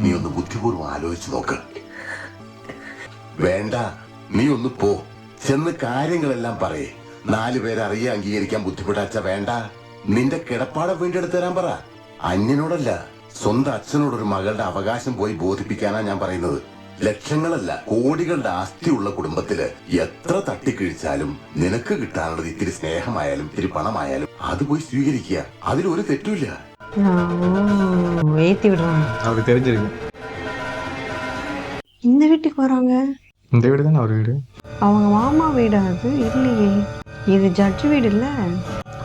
നീ ഒന്ന് ബുദ്ധിപൂർവ്വം ആലോചിച്ച് നോക്ക്. വേണ്ട, നീ ഒന്ന് പോ, ചെന്ന് കാര്യങ്ങളെല്ലാം പറയേ. 4 പേരെ അറിയാൻ അംഗീകരിക്കാൻ ബുദ്ധിമുട്ടാച്ച വേണ്ട. നിന്റെ കിടപ്പാടം വീണ്ടെടുത്ത് തരാൻ പറ. അന്യനോടല്ല, സ്വന്തം അച്ഛനോടൊരു മകളുടെ അവകാശം പോയി ബോധിപ്പിക്കാനാ ഞാൻ പറയുന്നത്. ലക്ഷങ്ങളല്ല കോടികളുടെ ആസ്തിയുള്ള കുടുംബത്തില് എത്ര തട്ടിക്കിഴിച്ചാലും നിനക്ക് കിട്ടാനുള്ളത് ഇത്തിരി സ്നേഹമായാലും ഇത്തിരി പണമായാലും അത് പോയി സ്വീകരിക്കുക. അതിലൊരു തെറ്റുമില്ല. ஏத்தி விடுறாங்க. அவருக்கு தெரிஞ்சிருக்கு. இந்த வீட்டுக்கு வராங்க. இந்த வீடு தானே அவர் வீடு. அவங்க மாமா வீடா? அது இல்லையே, இது ஜட்ஜ் வீடு இல்ல.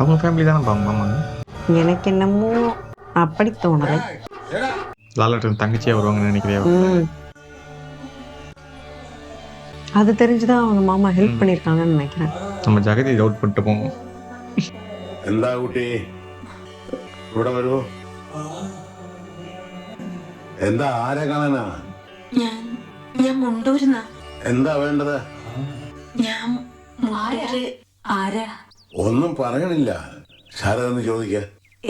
அவங்க ஃபேமிலி தானே மாமா. எனக்கு என்னமோ அப்படி தோணலை. லாலாட்டு தங்கச்சியா வருவாங்கன்னு நினைக்கிறியா? அது தெரிஞ்சுதான் அவங்க மாமா ஹெல்ப் பண்ணிருக்காங்கன்னு நினைக்கிறேன். நம்ம ஜகதி டவுட் பண்ணிட்டு போவோம். എന്താ കുട്ടി, ഇവിടെ വരൂ. എന്താ, ആരെ കാണാനാ? ഞാൻ മുണ്ടൂരുന്ന. എന്താ വേണ്ടത്? ഞാൻ ആരാ? ഒന്നും പറയണില്ല. ശാരദെന്ന് ചോദിക്ക.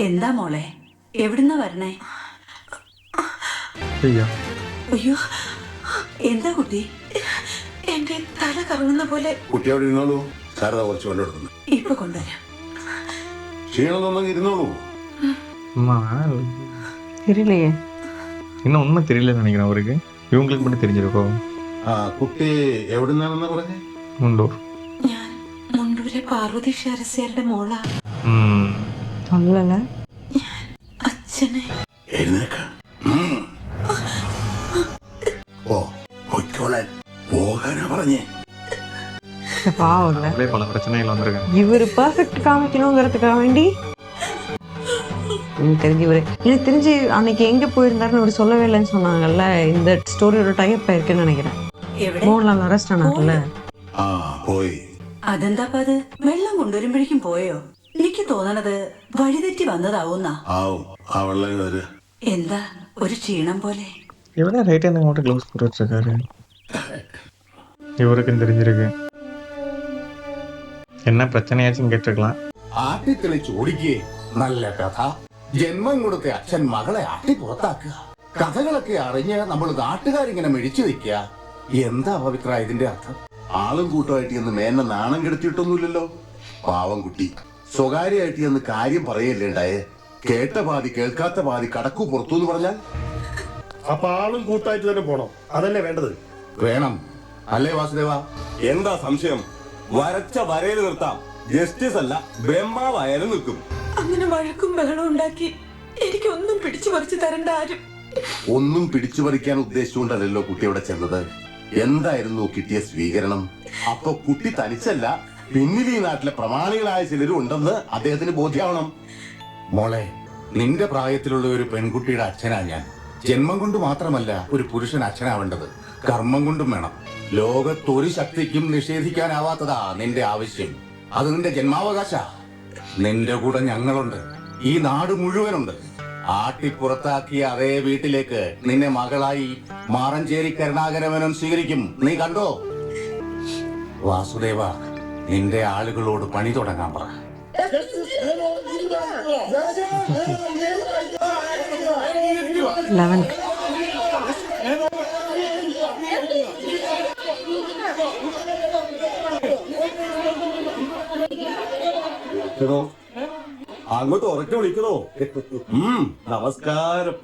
എന്താ മോളെ, എവിടുന്നാ വരണേ? ஐயா അയ്യോ, എന്താ കുട്ടി? എന്റെ തല കറങ്ങുന്ന പോലെ. കുട്ടി അവിടെ ഇരുന്നോളൂ, ശാരദ കുറച്ച് കൊണ്ടെടുക്കുന്നു. ഇപ്പൊ കൊണ്ടുവരാം. ക്ഷീണമൊന്നും ഇരുന്നോളൂ. அம்மா தெரியலையே. இன்னும் ஒன்றும் தெரியலன்னு நினைக்கிறேன் அவருக்கு. இவங்களுக்கு மட்டும் தெரிஞ்சிருக்கோம். ആ കുട്ടി എവിടുന്നാണെന്ന് പറഞ്ഞേ? முண்டூர். ഞാൻ മുണ്ടൂരെ പാർവതി ക്ഷേരസ്യാരുടെ മോളാ. சொல்லல. അച്ഛനെ എഴുന്നേക്ക. ഓ, പൊയ്ക്കോളാൻ പോകാനാ പറഞ്ഞേ. பாவம் இல்ல. அப்படியே பல பிரச்சனைகள் வந்திருக்காங்க. இவரு பர்ஃபெக்ட் காமிக்கணுங்கிறதுக்காக வேண்டி எனக்கு தெரிஞ்சு அன்னைக்கு எங்க போயிருந்தாருன்னு ஒரு சொல்லவே இல்லைன்னு சொன்னாங்கல்ல. இந்த ஸ்டோரியோட டைப் இருக்குன்னு நினைக்கிறேன். മോഹൻലാൽ അറസ്റ്റ് ആണല്ലേ? ആ പോയി. അതെന്താ അത്? വെള്ളം കൊണ്ടുവരുമ്പോഴേക്കും പോയോ? എനിക്ക് തോന്നണത് വഴിതെറ്റി വന്നതാവുന്ന. ആവും, ആ വെള്ളം വരിക. എന്താ ഒരു ക്ഷീണം പോലെ? இவரே ரைட் ஹேண்ட் மட்டும் க்ளவுஸ் போட்டு வச்சிருக்காரு. இவருக்கும் தெரிஞ்சிருக்கு. என்ன பிரச்சனையாச்சும் கேட்டிருக்கலாம். ആട്ടിത്തെളിച്ച് ഓടിക്കേ. നല്ല കഥ. ജന്മം കൊടുത്ത അച്ഛൻ മകളെ ആട്ടി പുറത്താക്കുക. കഥകളൊക്കെ അറിഞ്ഞ് നമ്മൾ നാട്ടുകാരിങ്ങനെ മിഴിച്ചു നിൽക്കുക. എന്താ പവിത്ര ഇതിന്റെ അർത്ഥം? ആളും കൂട്ടമായിട്ട് എന്ന് മേന്നെ നാണം കെടുത്തിയിട്ടൊന്നുമില്ലല്ലോ. പാവം കുട്ടി സ്വകാര്യമായിട്ട് എന്ന് കാര്യം പറയല്ലേ ഉണ്ടായേ. കേട്ട പാതി കേൾക്കാത്ത പാതി കടക്കു പുറത്തു എന്ന് പറഞ്ഞാൽ അപ്പൊ ആളും കൂട്ടായിട്ട് തന്നെ പോണം, അതല്ലേ വേണ്ടത്? വേണം അല്ലേ വാസുദേവ? എന്താ സംശയം? വരച്ച വരയിൽ നിർത്താം. ജസ്റ്റിസ് അല്ല, ബ്രഹ്മാവായാലും നിൽക്കും. അങ്ങനെ വഴക്കും ബഹളവും ഉണ്ടാക്കി എനിക്കൊന്നും പിടിച്ചു പറിച്ചു തരണ്ട ആരും. ഒന്നും പിടിച്ചു പറിക്കാൻ ഉദ്ദേശിച്ചുകൊണ്ടല്ലോ കുട്ടി അവിടെ ചെന്നത്. എന്തായിരുന്നു കിട്ടിയ സ്വീകരണം? അപ്പൊ കുട്ടി തനിച്ചല്ല, പിന്നിൽ ഈ നാട്ടിലെ പ്രമാണികളായ ചിലരും ഉണ്ടെന്ന് അദ്ദേഹത്തിന് ബോധ്യമാവണം. മോളെ, നിന്റെ പ്രായത്തിലുള്ള ഒരു പെൺകുട്ടിയുടെ അച്ഛനാ ഞാൻ. ജന്മം കൊണ്ട് മാത്രമല്ല ഒരു പുരുഷൻ അച്ഛനാവേണ്ടത്, കർമ്മം കൊണ്ടും വേണം. ലോകത്തൊരു ശക്തിക്കും നിഷേധിക്കാനാവാത്തതാ നിന്റെ ആവശ്യം. അത് നിന്റെ ജന്മാവകാശ. നിന്റെ കൂടെ ഞങ്ങളുണ്ട്, ഈ നാട് മുഴുവനുണ്ട്. ആട്ടിപ്പുറത്താക്കിയ അതേ വീട്ടിലേക്ക് നിന്നെ മകളായി മാറഞ്ചേരി കരുണാകരമേനോൻ സ്വീകരിക്കും. നീ കണ്ടോ? വാസുദേവ, നിന്റെ ആളുകളോട് പണി തുടങ്ങാൻ പറ. അങ്ങോട്ട് ഉറക്കെ വിളിക്കണോ? നമസ്കാരം.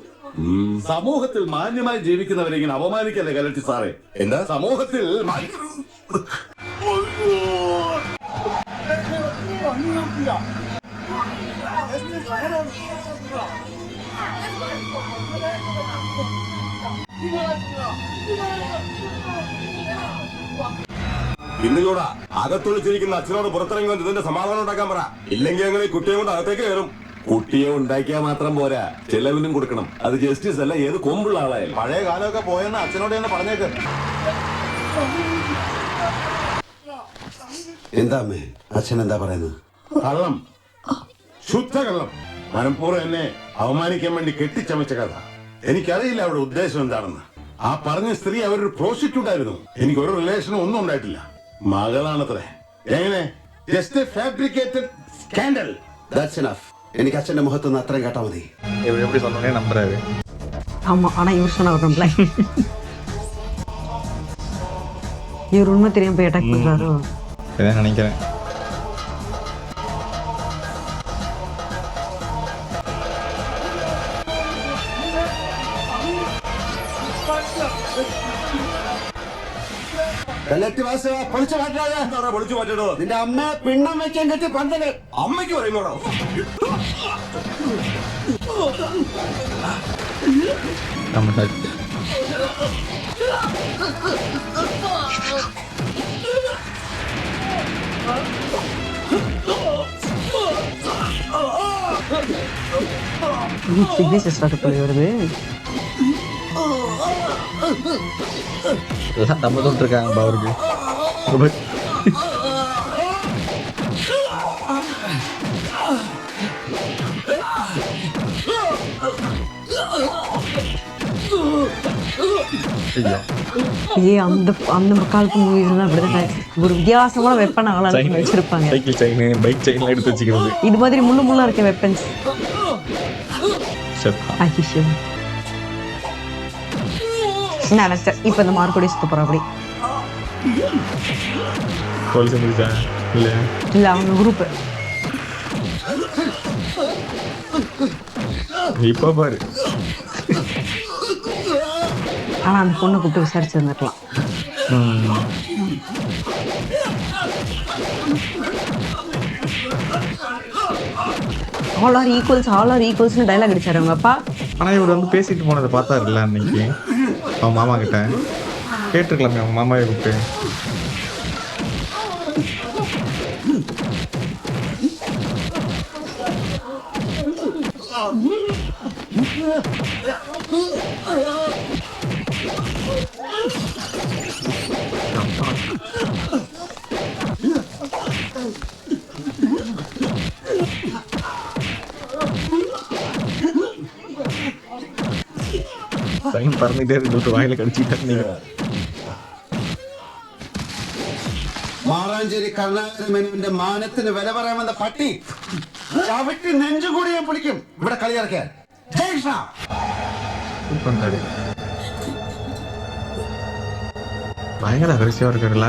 സമൂഹത്തിൽ മാന്യമായി ജീവിക്കുന്നവരെ ഇങ്ങനെ അപമാനിക്കല്ലേ കലട്ടി സാറേ? എന്താ സമൂഹത്തിൽ ഇന്നുകൂടാ അകത്തൊളിച്ചിരിക്കുന്ന അച്ഛനോട് പുറത്തിറങ്ങി വന്ന് ഇതിന്റെ സമാധാനം ഉണ്ടാക്കാൻ പറ. ഇല്ലെങ്കിൽ അങ്ങനെ കുട്ടിയെ കൊണ്ട് അകത്തേക്ക് കയറും. കുട്ടിയെ ഉണ്ടാക്കിയാൽ മാത്രം പോരാ, ചെലവിനും കൊടുക്കണം. അത് ജസ്റ്റിസ് അല്ല, ഏത് കൊമ്പുള്ള ആളായാലും. പഴയ കാലമൊക്കെ പോയെന്ന് അച്ഛനോട് തന്നെ പറഞ്ഞേക്ക്. എന്താ അമ്മേ, അച്ഛൻ എന്താ പറയുന്നത്? കള്ളം, ശുദ്ധ കള്ളം. മനഃപൂർവ്വം എന്നെ അവമാനിക്കാൻ വേണ്ടി കെട്ടിച്ചമച്ച കഥ. എനിക്കറിയില്ല അവരുടെ ഉദ്ദേശം എന്താണെന്ന്. ആ പറഞ്ഞ സ്ത്രീ അവരൊരു പ്രോസ്റ്റിറ്റ്യൂട്ട് ആയിരുന്നു. എനിക്ക് ഒരു റിലേഷനും ഒന്നും ഉണ്ടായിട്ടില്ല. മകളാണത്രേ. എങ്ങനെ? Just fabricated scandal. That's enough. എനിക്ക് അച്ഛന്റെ മുഖത്ത് നിന്ന് അത്രയും കേട്ടാ മതി. எப்படி சொன்னோன்னே நம்புறாரு. ஆமா, ஆனா இவர் சொன்ன ஒரு கம்ப்ளைண்ட். இவர் உண்மை தெரியாம போய் அட்டாக் பண்றாரோ? இதான் நினைக்கிறேன். പൊളിച്ചു മാറ്റണോ? നിന്റെ അമ്മ പിണ്ണം വെക്കാൻ കെട്ടി പന്തല് അമ്മയ്ക്ക് പറയുന്നോടോ? நம்ம சிக்னேச்சர் ஸ்டார்ட் பண்ணி வருது. எல்லாம் நம்ம தான் இருக்காங்க அவருக்கு. அந்த அந்த காலத்து மூவிஸ்லாம் அப்படிதான் ஒரு வித்தியாசமான வெப்பன் ஆளால வச்சிருப்பாங்க. சைக்கிள் செயின், பைக் செயின்லாம் எடுத்து வச்சுக்கிறது. இது மாதிரி முள்ளா இருக்க வெப்பன்ஸ். ஐயோ, நினைச்சேன் இப்ப இந்த மார்க்கோடி சுத்த போற அப்படி. போலீஸ் வந்துச்சா? இல்ல அவங்க குரூப். இப்ப பாரு. ஆனா அந்த பொண்ணை கூப்பிட்டு விசாரிச்சு வந்துருக்கலாம். ஆல் ஆர் ஈக்குவல்ஸ்னு டைலாக் அடிச்சாரு அவங்க அப்பா. ஆனா இவர் வந்து பேசிட்டு போனதை பார்த்தாருல்ல அன்னைக்கு அவன் மாமா கிட்ட. கேட்டிருக்கலாமே அவன் மாமாவை கூப்பிட்டு. പറഞ്ഞിട്ടേ ഇരുന്നിട്ട് വായില കടിച്ചിട്ട്. മാറാഞ്ചേരി കരുണാകരമേനോന്റെ മാനത്തിന് വില പറയാമെന്ന പട്ടി ചവിട്ടി നെഞ്ചുകൂടി ഞാൻ പൊളിക്കും. ഇവിടെ കളി ഇറക്കാൻ ഭയങ്കര അഗ്രസീവാ இருக்காருல்ல.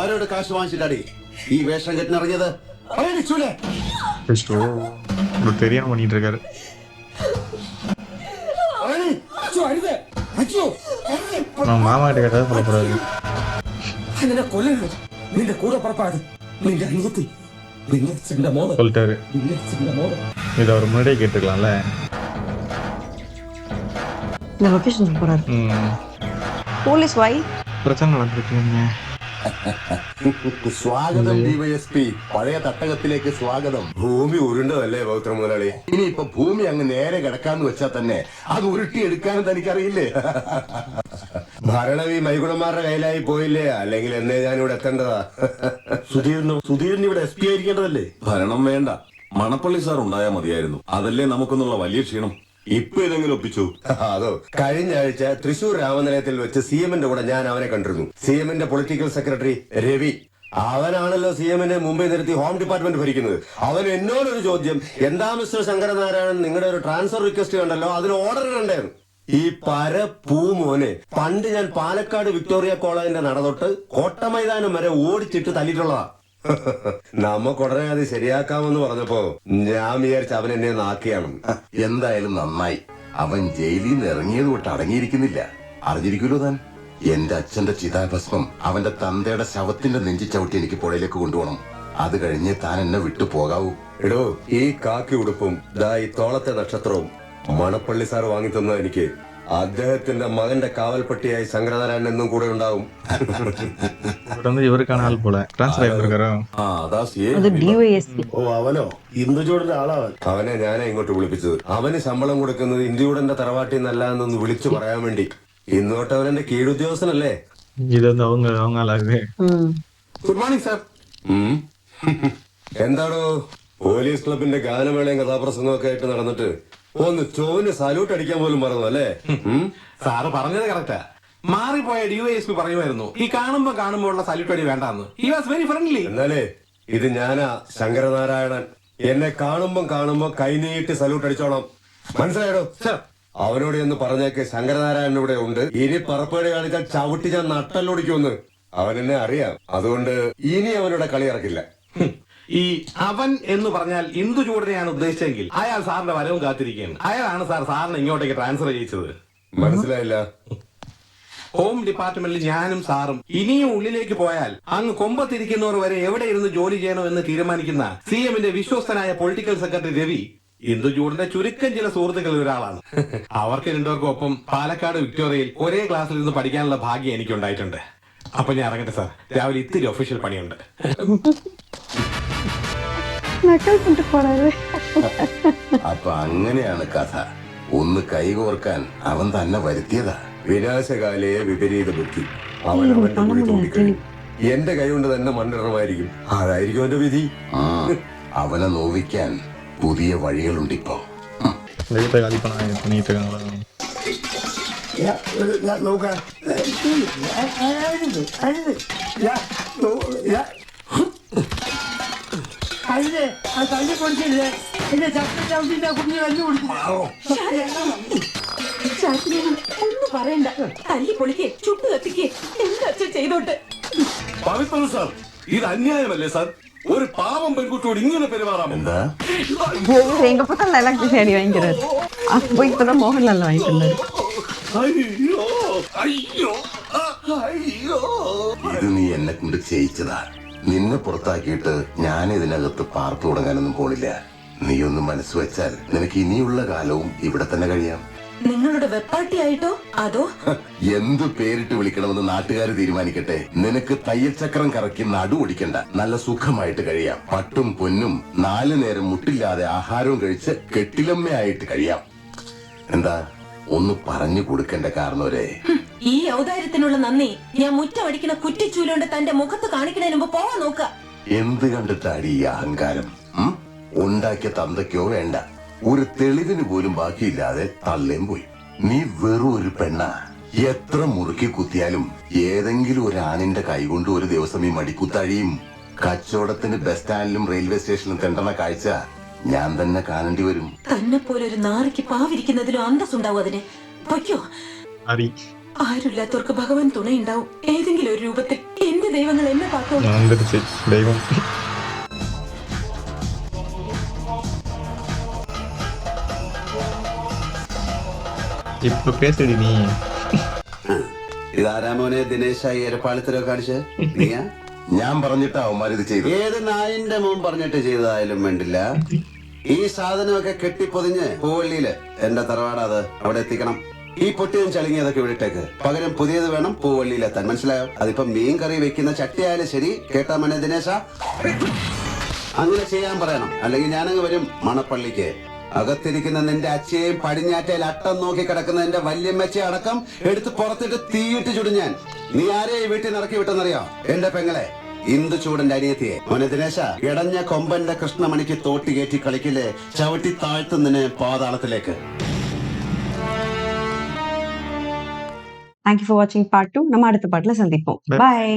ആരോട് കാശ് വാങ്ങിച്ചിട്ടാടി? ഈ വേഷം കെട്ടിനിറങ്ങിയത്? தெரியாம பண்ணிட்டு இருக்காரு. மாமா கிட்ட கேட்டா சொல்லக்கூடாது. നിന്നെ കൊല്ലരുത്. നിന്റെ കൂടെ പുറപ്പാട് നിന്റെ അനിയത്തി, നിന്റെ അച്ഛന്റെ മോള്, சொல்லிட்டாரு. നിന്റെ അച്ഛന്റെ മോള്. இதை அவர் முன்னாடியே கேட்டுக்கலாம்ல. இந்த லொகேஷன் போறாரு. போலீஸ் வை பிரச்சனை நடந்திருக்கீங்க. സ്വാഗതം ഡിവൈഎസ്പി. പഴയ തട്ടകത്തിലേക്ക് സ്വാഗതം. ഭൂമി ഉരുണ്ടതല്ലേ പൗത്ര മുതലാളി? ഇനിയിപ്പൊ ഭൂമി അങ്ങ് നേരെ കിടക്കാന്ന് വെച്ചാൽ തന്നെ അത് ഉരുട്ടി എടുക്കാനും തനിക്കറിയില്ലേ? ഭരണം ഈ മൈഗുണന്മാരുടെ കയ്യിലായി പോയില്ലേ? അല്ലെങ്കിൽ എന്നേ ഞാനിവിടെ എത്തേണ്ടതാ. സുധീരൻ ഇവിടെ SP ആയിരിക്കേണ്ടതല്ലേ? ഭരണം വേണ്ട, മണപ്പള്ളി സാർ ഉണ്ടായാ മതിയായിരുന്നു. അതല്ലേ നമുക്കൊന്നുള്ള വലിയ ക്ഷീണം. ഇപ്പൊ ഇതെങ്കിലും ഒപ്പിച്ചു. അതോ, കഴിഞ്ഞ ആഴ്ച തൃശൂർ രാമനിലയത്തിൽ വെച്ച് CM-ന്റെ കൂടെ ഞാൻ അവനെ കണ്ടിരുന്നു. CM-ന്റെ പൊളിറ്റിക്കൽ സെക്രട്ടറി രവി. അവനാണല്ലോ CM-നെ മുംബൈ നിർത്തി ഹോം ഡിപ്പാർട്ട്മെന്റ് ഭരിക്കുന്നത്. അവൻ എന്നോടൊരു ചോദ്യം, എന്താ മിസ്റ്റർ ശങ്കരനാരായണൻ, നിങ്ങളുടെ ഒരു ട്രാൻസ്ഫർ റിക്വസ്റ്റ് കണ്ടല്ലോ, അതിന് ഓർഡർ ഇടണ്ടായിരുന്നു. ഈ പൂ മോനെ, പണ്ട് ഞാൻ പാലക്കാട് വിക്ടോറിയ കോളേജിന്റെ നടതൊട്ട് കോട്ടമൈതാനം വരെ ഓടിച്ചിട്ട് തല്ലിയിട്ടുള്ളതാ. നമുക്കുടനെ അത് ശരിയാക്കാമെന്ന് പറഞ്ഞപ്പോ ഞാൻ വിചാരിച്ച അവൻ എന്നെ നാക്കിയാണ്. എന്തായാലും നന്നായി. അവൻ ജയിലിൽ നിന്ന് ഇറങ്ങിയത് തൊട്ട് അടങ്ങിയിരിക്കുന്നില്ല. അറിഞ്ഞിരിക്കുമല്ലോ താൻ, എന്റെ അച്ഛന്റെ ചിതാഭസ്മം അവന്റെ തന്തയുടെ ശവത്തിന്റെ നെഞ്ചി ചവിട്ടി എനിക്ക് പുഴയിലേക്ക് കൊണ്ടുപോകണം. അത് കഴിഞ്ഞ് താൻ എന്നെ വിട്ടു പോകാവൂ. എടോ, ഈ കാക്കി ഉടുപ്പും ഈ തോളത്തെ നക്ഷത്രവും മണപ്പള്ളി സാർ വാങ്ങി തന്ന എനിക്ക് അദ്ദേഹത്തിന്റെ മകന്റെ കാവൽപ്പട്ടിയായി ശങ്കരനാരായണൻ എന്നും കൂടെ ഉണ്ടാവും. இவருக்கான ஆள் போல டிரான்ஸ்ஃபர் ஆயிருக்காரோ. அது டிஒஎஸ்பി. ഓ, അവനോ? ഇന്ദുചൂടന്റെ ആളാവൻ. അവനെ ഞാനാ ഇങ്ങോട്ട് വിളിപ്പിച്ചത്. അവന് ശമ്പളം കൊടുക്കുന്നത് ഇന്ദുചൂടന്റെ തറവാട്ടിൽ നിന്നല്ല എന്നൊന്ന് വിളിച്ചു പറയാൻ വേണ്ടി. ഇന്നോട്ട് അവൻ എന്റെ കീഴുദ്യോഗസ്ഥനല്ലേ? இது வந்து அவங்க ஆளாகுது. Good morning sir. എന്താണോ പോലീസ് ക്ലബിന്റെ ഗാനമേളയും കഥാപ്രസംഗവും ഒക്കെ ആയിട്ട് നടന്നിട്ട് ഒന്ന് ചോന് സല്യൂട്ട് അടിക്കാൻ പോലും മറന്നു അല്ലേ? സാറ് പറഞ്ഞത് കറക്റ്റാ. മാറിപ്പോയ DYSP പറയുമായിരുന്നു ഈ കാണുമ്പോ ഉള്ള സല്യൂട്ട് അടി വേണ്ടാന്ന്. He was very friendly. എന്നാലേ ഇത് ഞാനാ ശങ്കരനാരായണൻ. എന്നെ കാണുമ്പോ കൈനീട്ടി സല്യൂട്ട് അടിച്ചോണം. മനസ്സിലായോ? അവനോട് എന്ന് പറഞ്ഞേക്ക് ശങ്കരനാരായണൻ ഇവിടെ ഉണ്ട്. ഇനി പറപ്പേട് കാണിച്ചാൽ ചവിട്ടി ഞാൻ നട്ടല്ലൊടിക്കുമെന്ന് അവൻ എന്നെ അറിയാം. അതുകൊണ്ട് ഇനി അവനോട് കളി ഇറക്കില്ല. ഈ അവൻ എന്ന് പറഞ്ഞാൽ ഇന്ദുചൂടനെയാണ് ഉദ്ദേശിച്ചെങ്കിൽ അയാൾ സാറിന്റെ വരവും കാത്തിരിക്കുകയാണ്. അയാളാണ് സാറിനെ ഇങ്ങോട്ടേക്ക് ട്രാൻസ്ഫർ ചെയ്യിച്ചത്. മനസ്സിലായില്ല? ഹോം ഡിപ്പാർട്ട്മെന്റിൽ ഞാനും സാറും ഇനിയും ഉള്ളിലേക്ക് പോയാൽ അങ്ങ് കൊമ്പത്തിരിക്കുന്നവർ വരെ എവിടെ ഇരുന്ന് ജോലി ചെയ്യണമെന്ന് തീരുമാനിക്കുന്ന CM-ന്റെ വിശ്വസ്തനായ പൊളിറ്റിക്കൽ സെക്രട്ടറി രവി ഇന്ദുചൂടന്റെ ചുരുക്കം ചില സുഹൃത്തുക്കളിൽ ഒരാളാണ്. അവർക്ക് രണ്ടുപേർക്കും ഒപ്പം പാലക്കാട് വിക്ടോറിയയിൽ ഒരേ ക്ലാസ്സിൽ നിന്ന് പഠിക്കാനുള്ള ഭാഗ്യം എനിക്കുണ്ടായിട്ടുണ്ട്. അപ്പൊ ഞാൻ ഇറങ്ങട്ടെ സാർ, രാവിലെ ഇത്തിരി ഒഫീഷ്യൽ പണിയുണ്ട്. അപ്പൊ അങ്ങനെയാണ് കഥ. ഒന്ന് കൈകോർക്കാൻ അവൻ തന്നെ വരുത്തിയതാ. വിനാശകാലയെ വിപരീത ബുദ്ധി. അവൻ അവന്റെ കുഴി തോണ്ടിക്കഴിയും. എന്റെ കൈ കൊണ്ട് തന്നെ മണ്ണിടണമായിരിക്കും. അതായിരിക്കും എന്റെ വിധി. അവനെ നോവിക്കാൻ പുതിയ വഴികളുണ്ടിപ്പോ. வீட்டை காலி பண்ணிட்டு இருக்காங்களா? ഒന്നും പറയണ്ട. തല്ലി പൊളിക്കേ, ചുട്ടു കത്തിക്കേ, എന്താ അച്ഛൻ ചെയ്തോട്ടെ. പവിത്രൻ സാർ, ഇത് അന്യായമല്ലേ സാർ? ഒരു പാവം പെൺകുട്ടിയോട് ഇങ്ങനെ പെരുമാറാമോ? എന്താ எங்க பக்கம் எல்லாம் அடி வாங்கிக்கிறாரு. அப்ப போய் இப்பதான் மோகன்லால் வாங்கிட்டு இருந்தாரு. അയ്യോ അയ്യോ അയ്യോ. ഇത് നീ എന്നെ കൊണ്ട് ചെയ്യിച്ചതാ. നിന്നെ പുറത്താക്കിയിട്ട് ഞാൻ ഇതിനകത്ത് പാർത്തു തുടങ്ങാനൊന്നും പോണില്ല. നീ ഒന്ന് മനസ്സ് വെച്ചാൽ നിനക്ക് ഇനിയുള്ള കാലവും ഇവിടെ തന്നെ കഴിയാം. നിങ്ങളുടെ വെപ്പാട്ടിയായിട്ടോ അതോ? എന്ത് പേരിട്ട് വിളിക്കണമെന്ന് നാട്ടുകാർ തീരുമാനിക്കട്ടെ. നിനക്ക് തയ്യൽ ചക്രം കറക്കി നടു ഓടിക്കണ്ട. നല്ല സുഖമായിട്ട് കഴിയാം. പട്ടും പൊന്നും 4 നേരം മുട്ടില്ലാതെ ആഹാരവും കഴിച്ച് കെട്ടിലമ്മയായിട്ട് കഴിയാം. എന്താ ഒന്ന് പറഞ്ഞു കൊടുക്കണ്ട കാരണവരെ? ഈ ഔദാര്യത്തിനുള്ള നന്ദി ഞാൻ മുറ്റമടിക്കുന്ന കുറ്റിച്ചൂലുകൊണ്ട് തന്റെ മുഖത്ത് കാണിക്കുന്നതിന് മുമ്പ് പോവാൻ നോക്ക. എന്ത് കണ്ടിട്ടാടി ഈ അഹങ്കാരം? ഉണ്ടാക്കിയ തന്തയ്ക്കോ വേണ്ട, ഒരു തെളിവിന് പോലും ബാക്കിയില്ലാതെ തള്ളേം പോയി. നീ വെറും ഒരു പെണ്ണ. എത്ര മുറുക്കി കുത്തിയാലും ഏതെങ്കിലും ഒരു ആണിന്റെ കൈകൊണ്ട് ഒരു ദിവസം ഈ മടിക്കുത്തഴിയും. കച്ചവടത്തിന് ബസ് സ്റ്റാൻഡിലും റെയിൽവേ സ്റ്റേഷനിലും തെണ്ടണ കാഴ്ച ഞാൻ തന്നെ കാണേണ്ടി വരും. തന്നെ പോലെ ഒരു നാറിക്ക് പാവിരിക്കുന്നതിലും അന്തസ്സുണ്ടാവും അതിന്. പൊയ്ക്കോ. ആരുമില്ലാത്തവർക്ക് ഭഗവാൻ തുണയുണ്ടാവും ഏതെങ്കിലും ഒരു രൂപത്തിൽ. എന്റെ ദൈവങ്ങൾ എന്നെ കാത്തോളൂ. வந்துருச்சு தெய்வம். ഇപ്പൊ പേസടി നീ. ഇതാരാമോനെ ദിനേശായി എരപ്പാളിത്തരോ കാണിച്ച് നീയാ? ഞാൻ പറഞ്ഞിട്ടാ അവന്മാരിത് ചെയ്തു. ഏത് നായിന്റെ മുൻ പറഞ്ഞിട്ട് ചെയ്തതായാലും വേണ്ടില്ല, ഈ സാധനമൊക്കെ കെട്ടിപ്പൊതിഞ്ഞ് പൂവള്ളിയില് എന്റെ തറവാടത് അവിടെ എത്തിക്കണം. ഈ പൊട്ടിയും ചളിങ്ങിയതൊക്കെ ഇവിടേക്ക് പകരം പുതിയത് വേണം പൂവള്ളിയിലെത്താൻ. മനസ്സിലായോ? അതിപ്പോ മീൻ കറി വെക്കുന്ന ചട്ടിയായാലും ശരി. കേട്ടാ മോനെ ദിനേശ, അങ്ങനെ ചെയ്യാൻ പറയണം. അല്ലെങ്കിൽ ഞാനങ്ങ് വരും മണപ്പള്ളിക്ക്. അകത്തിരിക്കുന്ന നിന്റെ അച്ഛയെയും പടിഞ്ഞാറ്റയിൽ അട്ടം നോക്കി കിടക്കുന്ന നിന്റെ വല്യമ്മച്ചയെ അടക്കം എടുത്ത് പുറത്തിട്ട് തീയിട്ട് ചുടും ഞാൻ. നീ ആരെയും വീട്ടിൽ നിറക്കി വിട്ടെന്നറിയോ? എന്റെ പെങ്ങളെ, ഇന്ദു ചൂടന്റെ അനിയത്തിയെ. മോനെ ദിനേശ, ഇടഞ്ഞ കൊമ്പന്റെ കൃഷ്ണമണിക്ക് തോട്ടി കയറ്റി കളിക്കില്ലേ, ചവിട്ടി താഴ്ത്തുന്നതിന് പാതാളത്തിലേക്ക്. தேங்க்யூ ஃபார் வாட்சிங் பார்ட் 2. நம்ம அடுத்த பாட்டில் சந்திப்போம். பாய்.